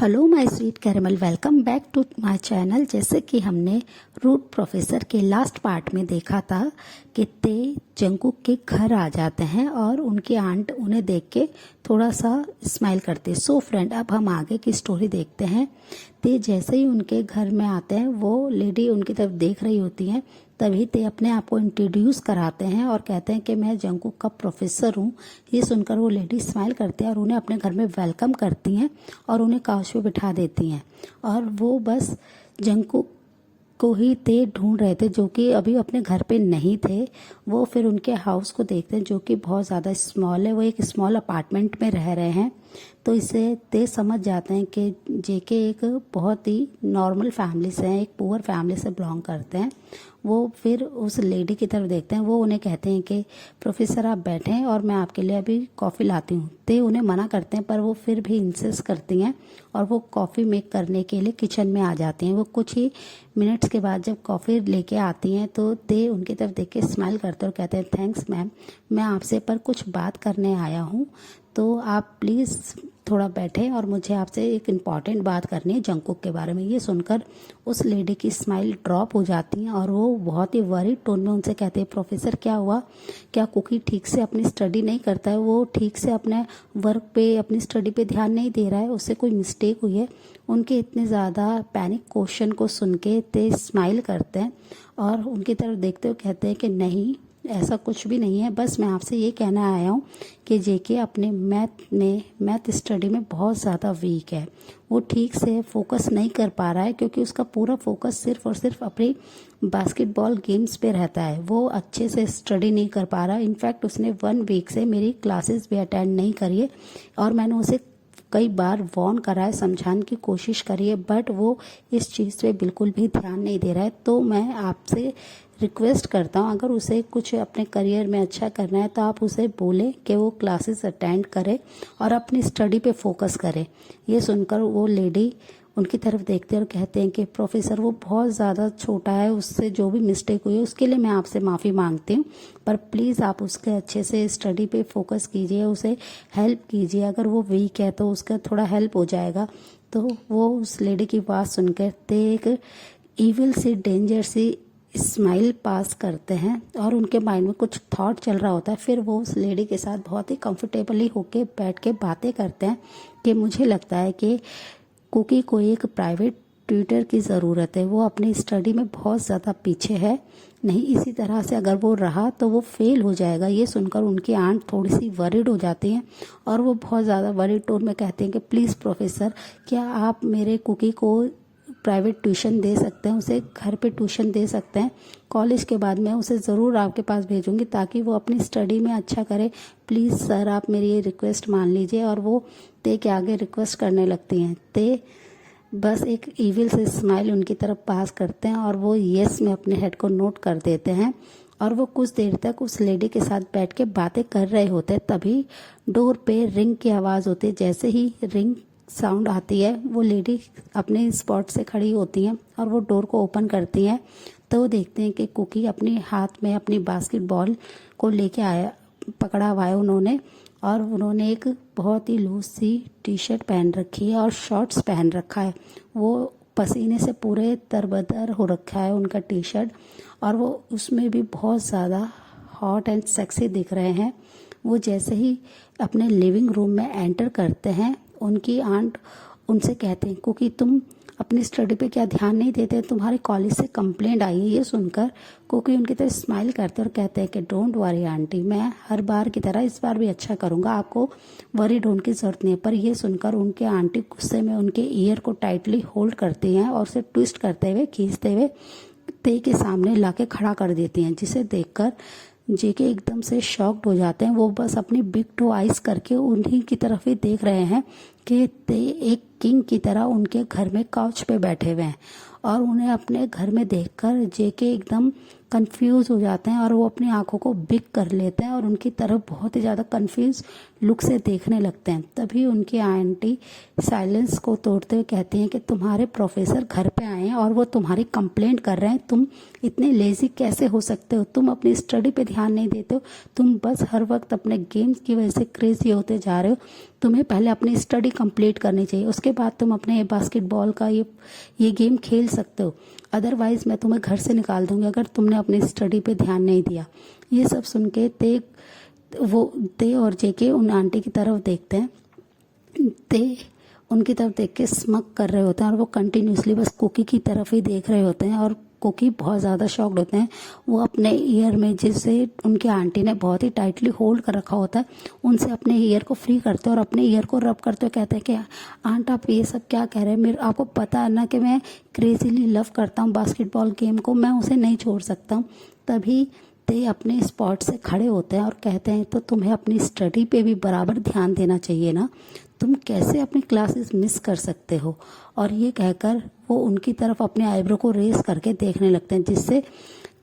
Hello my sweet caramel, welcome back to my channel. जैसे कि हमने रूट प्रोफेसर के लास्ट पार्ट में देखा था कि ते जंगकुक के घर आ जाते हैं और उनकी आंट उन्हें देख के थोड़ा सा स्माइल करते। सो फ्रेंड, अब हम आगे की स्टोरी देखते हैं। ते जैसे ही उनके घर में आते हैं, वो लेडी उनकी तरफ देख रही होती हैं। तभी ते अपने आप को इंट्रोड्यूस कराते हैं और कहते हैं कि मैं जंगकुक का प्रोफेसर हूँ। ये सुनकर वो लेडी स्माइल करती है और उन्हें अपने घर में वेलकम करती हैं और उन्हें काउच पे बिठा देती हैं। और वो बस जंगकुक को ही ते ढूंढ रहे थे, जो कि अभी अपने घर पे नहीं थे। वो फिर उनके हाउस को देखते हैं, जो कि बहुत ज़्यादा स्मॉल है। वो एक स्मॉल अपार्टमेंट में रह रहे हैं। तो इससे ते समझ जाते हैं कि जेके एक बहुत ही नॉर्मल फैमिली से हैं, एक पुअर फैमिली से बिलोंग करते हैं। वो फिर उस लेडी की तरफ देखते हैं। वो उन्हें कहते हैं कि प्रोफेसर आप बैठें और मैं आपके लिए अभी कॉफ़ी लाती हूँ। ते उन्हें मना करते हैं, पर वो फिर भी इंसिस्ट करती हैं और वो कॉफ़ी मेक करने के लिए किचन में आ जाती हैं। वो कुछ ही मिनट्स के बाद जब कॉफ़ी लेके आती हैं तो ते उनकी तरफ देख के स्माइल करते हैं और कहते हैं थैंक्स मैम, मैं आपसे पर कुछ बात करने आया हूँ, तो आप प्लीज़ थोड़ा बैठे और मुझे आपसे एक इम्पॉर्टेंट बात करनी है जंगकुक के बारे में। ये सुनकर उस लेडी की स्माइल ड्रॉप हो जाती है और वो बहुत ही वरीड टोन में उनसे कहते हैं प्रोफेसर क्या हुआ, क्या कुकी ठीक से अपनी स्टडी नहीं करता है? वो ठीक से अपने वर्क पे, अपनी स्टडी पे ध्यान नहीं दे रहा है? उससे कोई मिस्टेक हुई है? उनके इतने ज़्यादा पैनिक क्वेश्चन को सुन के ते स्माइल करते हैं और उनकी तरफ देखते हुए कहते हैं कि नहीं, ऐसा कुछ भी नहीं है। बस मैं आपसे ये कहना आया हूँ कि जेके अपने मैथ स्टडी में बहुत ज़्यादा वीक है। वो ठीक से फोकस नहीं कर पा रहा है क्योंकि उसका पूरा फोकस सिर्फ और सिर्फ अपने बास्केटबॉल गेम्स पे रहता है। वो अच्छे से स्टडी नहीं कर पा रहा। इनफैक्ट उसने 1 वीक से मेरी क्लासेस भी अटेंड नहीं करी है और मैंने उसे कई बार वॉर्न करा है, समझाने की कोशिश करी है, बट वो इस चीज़ पे बिल्कुल भी ध्यान नहीं दे रहा है। तो मैं आपसे रिक्वेस्ट करता हूँ, अगर उसे कुछ अपने करियर में अच्छा करना है तो आप उसे बोलें कि वो क्लासेस अटेंड करे और अपनी स्टडी पे फोकस करे। ये सुनकर वो लेडी उनकी तरफ देखते हैं और कहते हैं कि प्रोफेसर वो बहुत ज़्यादा छोटा है, उससे जो भी मिस्टेक हुई है उसके लिए मैं आपसे माफ़ी मांगती हूँ, पर प्लीज़ आप उसके अच्छे से स्टडी पे फोकस कीजिए, उसे हेल्प कीजिए। अगर वो वीक है तो उसका थोड़ा हेल्प हो जाएगा। तो वो उस लेडी की बात सुनकर ते एक ईविल सी, डेंजर सी स्माइल पास करते हैं और उनके माइंड में कुछ थॉट चल रहा होता है। फिर वो उस लेडी के साथ बहुत ही कंफर्टेबली होके बैठ के बातें करते हैं कि मुझे लगता है कि कुकी को एक प्राइवेट ट्यूटर की ज़रूरत है। वो अपनी स्टडी में बहुत ज़्यादा पीछे है, नहीं इसी तरह से अगर वो रहा तो वो फेल हो जाएगा। ये सुनकर उनकी आंट थोड़ी सी वरिड हो जाती हैं और वो बहुत ज़्यादा वरिड टोन में कहते हैं कि प्लीज़ प्रोफेसर, क्या आप मेरे कुकी को प्राइवेट ट्यूशन दे सकते हैं, उसे घर पे ट्यूशन दे सकते हैं? कॉलेज के बाद मैं उसे ज़रूर आपके पास भेजूंगी ताकि वो अपनी स्टडी में अच्छा करे। प्लीज़ सर, आप मेरी ये रिक्वेस्ट मान लीजिए। और वो ते के आगे रिक्वेस्ट करने लगती हैं। ते बस एक ईविल से स्माइल उनकी तरफ पास करते हैं और वो येस में अपने हेड को नोट कर देते हैं और वो कुछ देर तक उस लेडी के साथ बैठ के बातें कर रहे होते हैं। तभी डोर पे रिंग की आवाज़ होती है। जैसे ही रिंग साउंड आती है, वो लेडी अपने स्पॉट से खड़ी होती हैं और वो डोर को ओपन करती हैं। तो वो देखते हैं कि कुकी अपने हाथ में अपनी बास्केटबॉल को लेके पकड़ा हुआ है उन्होंने, और उन्होंने एक बहुत ही लूज सी टी शर्ट पहन रखी है और शॉर्ट्स पहन रखा है। वो पसीने से पूरे तरबतर हो रखा है उनका टी शर्ट, और वो उसमें भी बहुत ज़्यादा हॉट एंड सेक्सी दिख रहे हैं। वो जैसे ही अपने लिविंग रूम में एंटर करते हैं, उनकी आंट उनसे कहते हैं कुकी तुम अपनी स्टडी पे क्या ध्यान नहीं देते, तुम्हारे कॉलेज से कंप्लेंट आई है। ये सुनकर कुकी उनकी तरफ स्माइल करते और कहते हैं कि डोंट वरी आंटी, मैं हर बार की तरह इस बार भी अच्छा करूँगा, आपको वरी ढूंढ की जरूरत नहीं है। पर यह सुनकर उनके आंटी गुस्से में उनके ईयर को टाइटली होल्ड करती हैं और उसे ट्विस्ट करते हुए, खींचते हुए ते के सामने लाके खड़ा कर देती हैं, जिसे देखकर जेके एकदम से शॉक्ड हो जाते हैं। वो बस अपनी बिग टू आइज करके उन्हीं की तरफ ही देख रहे हैं कि ते एक किंग की तरह उनके घर में काउच पे बैठे हुए हैं, और उन्हें अपने घर में देखकर जेके एकदम कंफ्यूज हो जाते हैं और वो अपनी आंखों को बिग कर लेते हैं और उनकी तरफ बहुत ही ज़्यादा कंफ्यूज लुक से देखने लगते हैं। तभी उनकी आंटी साइलेंस को तोड़ते हुए कहती हैं कि तुम्हारे प्रोफेसर घर पे आए हैं और वो तुम्हारी कंप्लेंट कर रहे हैं। तुम इतने लेजी कैसे हो सकते हो? तुम अपनी स्टडी पे ध्यान नहीं देते हो, तुम बस हर वक्त अपने गेम्स की वजह से क्रेजी होते जा रहे हो। तुम्हें पहले अपनी स्टडी कंप्लीट करनी चाहिए, उसके बाद तुम अपने बास्केटबॉल का ये गेम खेल सकते हो, अदरवाइज़ मैं तुम्हें घर से निकाल दूंगी अगर तुमने अपनी स्टडी पे ध्यान नहीं दिया। ये सब सुन के ते और जेके उन आंटी की तरफ देखते हैं। ते उनकी तरफ देख के स्मक कर रहे होते हैं और वो कंटिन्यूसली बस कुकी की तरफ ही देख रहे होते हैं और कुकी बहुत ज़्यादा शॉक्ड होते हैं। वो अपने ईयर में, जिसे उनकी आंटी ने बहुत ही टाइटली होल्ड कर रखा होता है, उनसे अपने ईयर को फ्री करते हैं और अपने ईयर को रब करते हुए कहते हैं कि आंट आप ये सब क्या कह रहे हैं, मेरे आपको पता है ना कि मैं क्रेजीली लव करता हूँ बास्केटबॉल गेम को, मैं उसे नहीं छोड़ सकता हूँ। तभी ते अपने स्पॉट से खड़े होते हैं और कहते हैं तो तुम्हें अपनी स्टडी पे भी बराबर ध्यान देना चाहिए ना, तुम कैसे अपनी क्लासेस मिस कर सकते हो। और ये कहकर वो उनकी तरफ अपने आईब्रो को रेस करके देखने लगते हैं, जिससे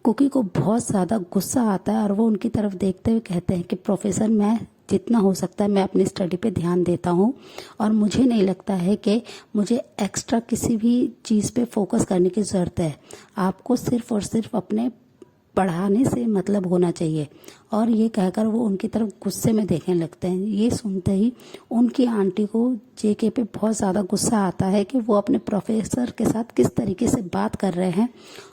कुकी को बहुत ज़्यादा गुस्सा आता है और वो उनकी तरफ देखते हुए कहते हैं कि प्रोफेसर, मैं जितना हो सकता है मैं अपनी स्टडी पे ध्यान देता हूँ और मुझे नहीं लगता है कि मुझे एक्स्ट्रा किसी भी चीज़ पे फोकस करने की ज़रूरत है, आपको सिर्फ और सिर्फ अपने पढ़ाने से मतलब होना चाहिए। और ये कहकर वो उनकी तरफ गुस्से में देखने लगते हैं। ये सुनते ही उनकी आंटी को जेके पे बहुत ज़्यादा गुस्सा आता है कि वो अपने प्रोफेसर के साथ किस तरीके से बात कर रहे हैं,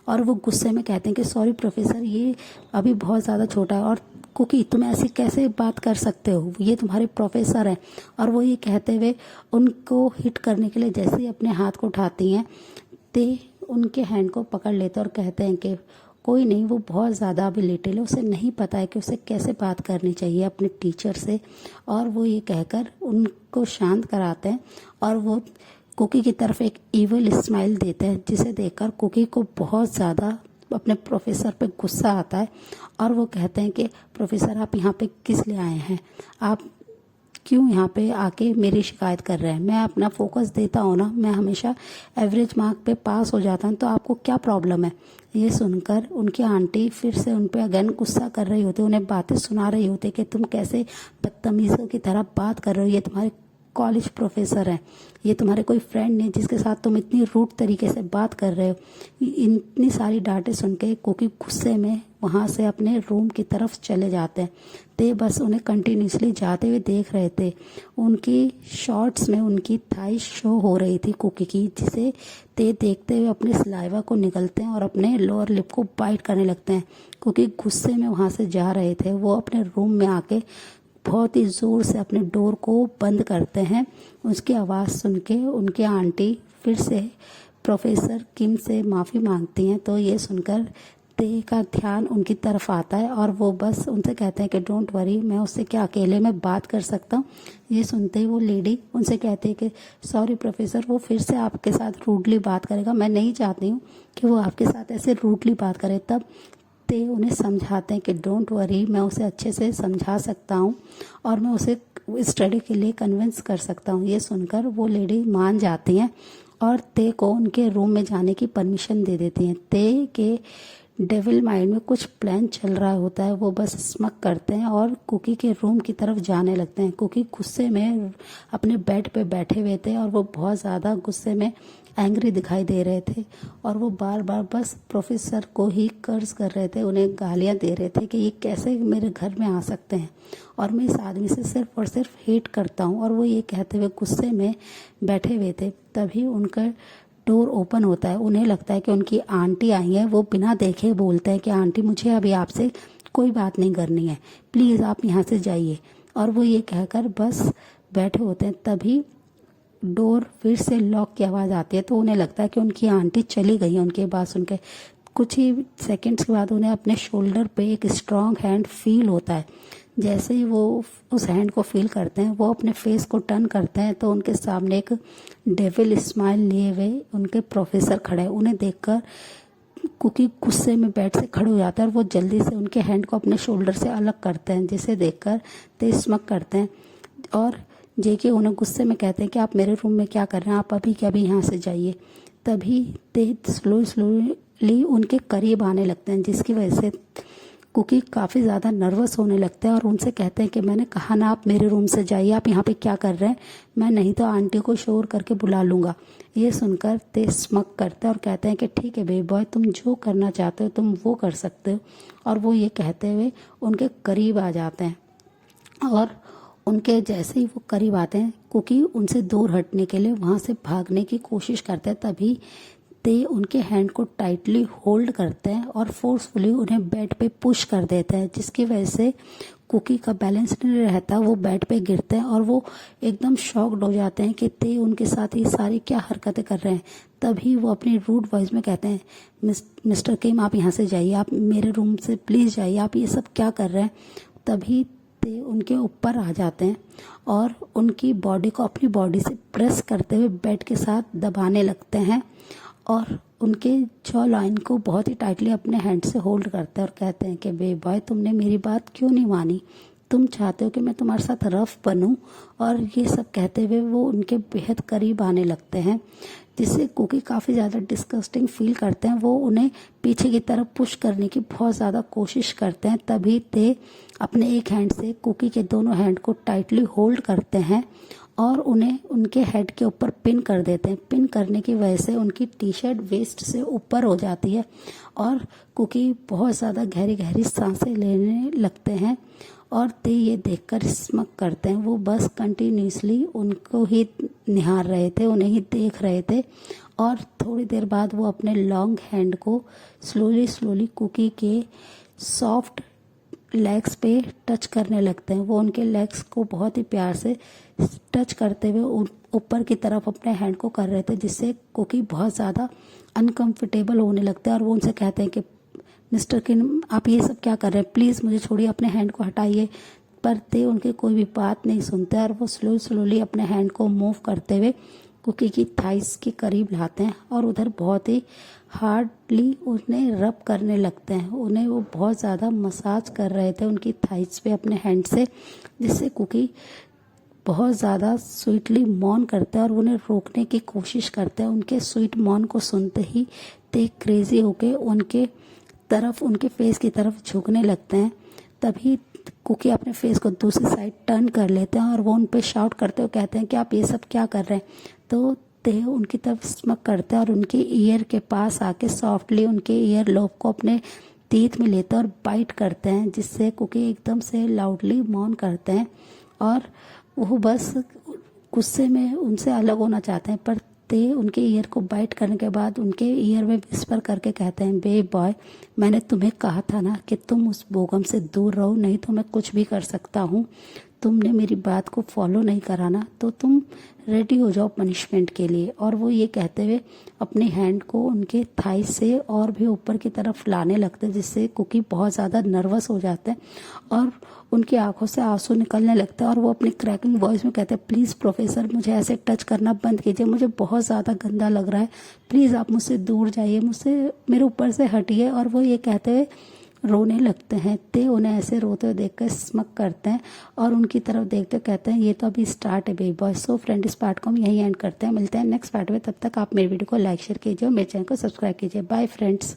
और वो गुस्से में कहते हैं कि सॉरी प्रोफेसर, ये अभी बहुत ज़्यादा छोटा है और कुकी तुम ऐसी कैसे बात कर सकते हो, ये तुम्हारे प्रोफेसर हैं। और वो ये कहते हुए उनको हिट करने के लिए जैसे ही अपने हाथ को उठाती हैं, ते उनके हैंड को पकड़ लेते और कहते हैं कि कोई नहीं, वो बहुत ज़्यादा अभी लिटिल है, उसे नहीं पता है कि उसे कैसे बात करनी चाहिए अपने टीचर से। और वो ये कहकर उनको शांत कराते हैं और वो कुकी की तरफ एक इविल स्माइल देते हैं, जिसे देखकर कुकी को बहुत ज़्यादा अपने प्रोफेसर पे गुस्सा आता है। और वो कहते हैं कि प्रोफेसर, आप यहाँ पे किस लिए आए हैं, आप क्यों यहाँ पे आके मेरी शिकायत कर रहे हैं, मैं अपना फोकस देता हूँ ना, मैं हमेशा एवरेज मार्क पे पास हो जाता हूँ, तो आपको क्या प्रॉब्लम है। ये सुनकर उनकी आंटी फिर से उन पे अगेन गुस्सा कर रही होती, उन्हें बातें सुना रही होती कि तुम कैसे बदतमीज़ों की तरह बात कर रहे हो, ये तुम्हारे कॉलेज प्रोफेसर हैं, ये तुम्हारे कोई फ्रेंड नहीं जिसके साथ तुम इतनी रूड तरीके से बात कर रहे हो। इतनी सारी डांटें सुन के कुकी गुस्से में वहाँ से अपने रूम की तरफ चले जाते हैं। ते बस उन्हें कंटिन्यूसली जाते हुए देख रहे थे। उनकी शॉर्ट्स में उनकी थाई शो हो रही थी कुकी की, जिसे ते देखते हुए अपने सलाइवा को निगलते हैं और अपने लोअर लिप को बाइट करने लगते हैं। कुकी गुस्से में वहाँ से जा रहे थे। वो अपने रूम में आके बहुत ही ज़ोर से अपने डोर को बंद करते हैं। उसकी आवाज़ सुन के उनकी आंटी फिर से प्रोफेसर किम से माफ़ी मांगती हैं। तो ये सुनकर ते का ध्यान उनकी तरफ आता है और वो बस उनसे कहते हैं कि डोंट वरी, मैं उससे क्या अकेले में बात कर सकता हूँ। ये सुनते ही वो लेडी उनसे कहती है कि सॉरी प्रोफेसर, वो फिर से आपके साथ रूडली बात करेगा, मैं नहीं चाहती हूँ कि वो आपके साथ ऐसे रूडली बात करे। तब ते उन्हें समझाते हैं कि डोंट वरी, मैं उसे अच्छे से समझा सकता हूँ और मैं उसे स्टडी के लिए कन्विंस कर सकता हूँ। ये सुनकर वो लेडी मान जाती हैं और ते को उनके रूम में जाने की परमिशन दे देती हैं। ते के डेविल माइंड में कुछ प्लान चल रहा होता है, वो बस स्मक करते हैं और कुकी के रूम की तरफ जाने लगते हैं। कुकी गुस्से में अपने बेड पे बैठे हुए थे और वो बहुत ज़्यादा गुस्से में एंग्री दिखाई दे रहे थे और वो बार बार बस प्रोफेसर को ही कर्ज कर रहे थे, उन्हें गालियां दे रहे थे कि ये कैसे मेरे घर में आ सकते हैं और मैं इस आदमी से सिर्फ और सिर्फ हेट करता हूँ। और वो ये कहते हुए गुस्से में बैठे हुए थे। तभी उनका डोर ओपन होता है। उन्हें लगता है कि उनकी आंटी आई है। वो बिना देखे बोलते हैं कि आंटी, मुझे अभी आपसे कोई बात नहीं करनी है, प्लीज़ आप यहाँ से जाइए। और वो ये कहकर बस बैठे होते हैं। तभी डोर फिर से लॉक की आवाज़ आती है। तो उन्हें लगता है कि उनकी आंटी चली गई है। उनके बात सुन के कुछ ही सेकंड्स के बाद उन्हें अपने शोल्डर पे एक स्ट्रॉन्ग हैंड फील होता है। जैसे ही वो उस हैंड को फील करते हैं, वो अपने फेस को टर्न करते हैं तो उनके सामने एक डेविल स्माइल लिए हुए उनके प्रोफेसर खड़े हैं। उन्हें देखकर कुकी गुस्से में बेड से खड़े हो जाता है और वो जल्दी से उनके हैंड को अपने शोल्डर से अलग करते हैं, जिसे देखकर ते स्मक करते हैं। और जेके उन्हें गुस्से में कहते हैं कि आप मेरे रूम में क्या कर रहे हैं, आप अभी के अभी यहाँ से जाइए। तभी ते स्लोली उनके करीब आने लगते हैं, जिसकी वजह से कुकी काफ़ी ज़्यादा नर्वस होने लगते हैं और उनसे कहते हैं कि मैंने कहा ना आप मेरे रूम से जाइए, आप यहाँ पे क्या कर रहे हैं, मैं नहीं तो आंटी को शोर करके बुला लूँगा। ये सुनकर ते स्मक करते हैं और कहते हैं कि ठीक है बेबी बॉय, तुम जो करना चाहते हो तुम वो कर सकते हो। और वो ये कहते हुए उनके करीब आ जाते हैं और उनके जैसे ही वो करीब आते हैं, कुकी उनसे दूर हटने के लिए वहाँ से भागने की कोशिश करते हैं। तभी ते उनके हैंड को टाइटली होल्ड करते हैं और फोर्सफुली उन्हें बेड पे पुश कर देते हैं, जिसकी वजह से कुकी का बैलेंस नहीं रहता, वो बेड पे गिरते हैं और वो एकदम शॉक्ड हो जाते हैं कि ते उनके साथ ये सारी क्या हरकतें कर रहे हैं। तभी वो अपनी रूड वॉइस में कहते हैं, मिस्टर किम आप यहाँ से जाइए, आप मेरे रूम से प्लीज़ जाइए, आप ये सब क्या कर रहे हैं। तभी ते उनके ऊपर आ जाते हैं और उनकी बॉडी को अपनी बॉडी से प्रेस करते हुए बेड के साथ दबाने लगते हैं और उनके जॉ लाइन को बहुत ही टाइटली अपने हैंड से होल्ड करते हैं और कहते हैं कि बे बॉय, तुमने मेरी बात क्यों नहीं मानी, तुम चाहते हो कि मैं तुम्हारे साथ रफ बनूं। और ये सब कहते हुए वो उनके बेहद करीब आने लगते हैं, जिससे कुकी काफ़ी ज़्यादा डिस्गस्टिंग फील करते हैं। वो उन्हें पीछे की तरफ पुश करने की बहुत ज़्यादा कोशिश करते हैं। तभी ते अपने एक हैंड से कुकी के दोनों हैंड को टाइटली होल्ड करते हैं और उन्हें उनके हेड के ऊपर पिन कर देते हैं। पिन करने की वजह से उनकी टी शर्ट वेस्ट से ऊपर हो जाती है और कुकी बहुत ज़्यादा गहरी गहरी सांसें लेने लगते हैं और ते ये देखकर स्मक करते हैं। वो बस कंटिन्यूसली उनको ही निहार रहे थे, उन्हें ही देख रहे थे और थोड़ी देर बाद वो अपने लॉन्ग हैंड को स्लोली स्लोली कुकी के सॉफ्ट लेग्स पे टच करने लगते हैं। वो उनके लेग्स को बहुत ही प्यार से टच करते हुए ऊपर की तरफ अपने हैंड को कर रहे थे, जिससे कुकी बहुत ज़्यादा अनकंफर्टेबल होने लगते हैं और वो उनसे कहते हैं कि मिस्टर किम आप ये सब क्या कर रहे हैं, प्लीज़ मुझे छोड़िए, अपने हैंड को हटाइए। पर ते उनकी कोई भी बात नहीं सुनते और वो स्लोली अपने हैंड को मूव करते हुए कुकी की थाइस के करीब लाते हैं और उधर बहुत ही हार्डली उन्हें रब करने लगते हैं। उन्हें वो बहुत ज़्यादा मसाज कर रहे थे उनकी थाइस पे अपने हैंड से, जिससे कुकी बहुत ज़्यादा स्वीटली मौन करते हैं और उन्हें रोकने की कोशिश करते हैं। उनके स्वीट मौन को सुनते ही ते क्रेजी होके उनके फेस की तरफ झुकने लगते हैं। तभी कुकी अपने फेस को दूसरी साइड टर्न कर लेते हैं और वो उन पे शाउट करते हुए कहते हैं कि आप ये सब क्या कर रहे हैं। तो ते उनकी तरफ स्मक करते हैं और उनके ईयर के पास आके सॉफ्टली उनके ईयर लोब को अपने टीथ में लेते हैं और बाइट करते हैं, जिससे कुकी एकदम से लाउडली मौन करते हैं और वो बस गुस्से में उनसे अलग होना चाहते हैं। पर ते उनके ईयर को बाइट करने के बाद उनके ईयर में विस्पर करके कहते हैं, बे बॉय, मैंने तुम्हें कहा था ना कि तुम उस बोगम से दूर रहो, नहीं तो मैं कुछ भी कर सकता हूँ। तुमने मेरी बात को फॉलो नहीं कराना तो तुम रेडी हो जाओ पनिशमेंट के लिए। और वो ये कहते हुए अपने हैंड को उनके थाई से और भी ऊपर की तरफ लाने लगते हैं, जिससे कुकी बहुत ज़्यादा नर्वस हो जाते हैं और उनकी आंखों से आंसू निकलने लगते हैं और वो अपनी क्रैकिंग वॉइस में कहते हैं, प्लीज़ प्रोफेसर मुझे ऐसे टच करना बंद कीजिए, मुझे बहुत ज़्यादा गंदा लग रहा है, प्लीज़ आप मुझसे दूर जाइए, मुझसे मेरे ऊपर से हटिए। और वो ये कहते हुए रोने लगते हैं। ते उन्हें ऐसे रोते हुए देखकर स्मक करते हैं और उनकी तरफ देखते कहते हैं, ये तो अभी स्टार्ट है बेबी बॉय। सो फ्रेंड, इस पार्ट को हम यहीं एंड करते हैं, मिलते हैं नेक्स्ट पार्ट में। तब तक आप मेरे वीडियो को लाइक शेयर कीजिए और मेरे चैनल को सब्सक्राइब कीजिए। Bye friends.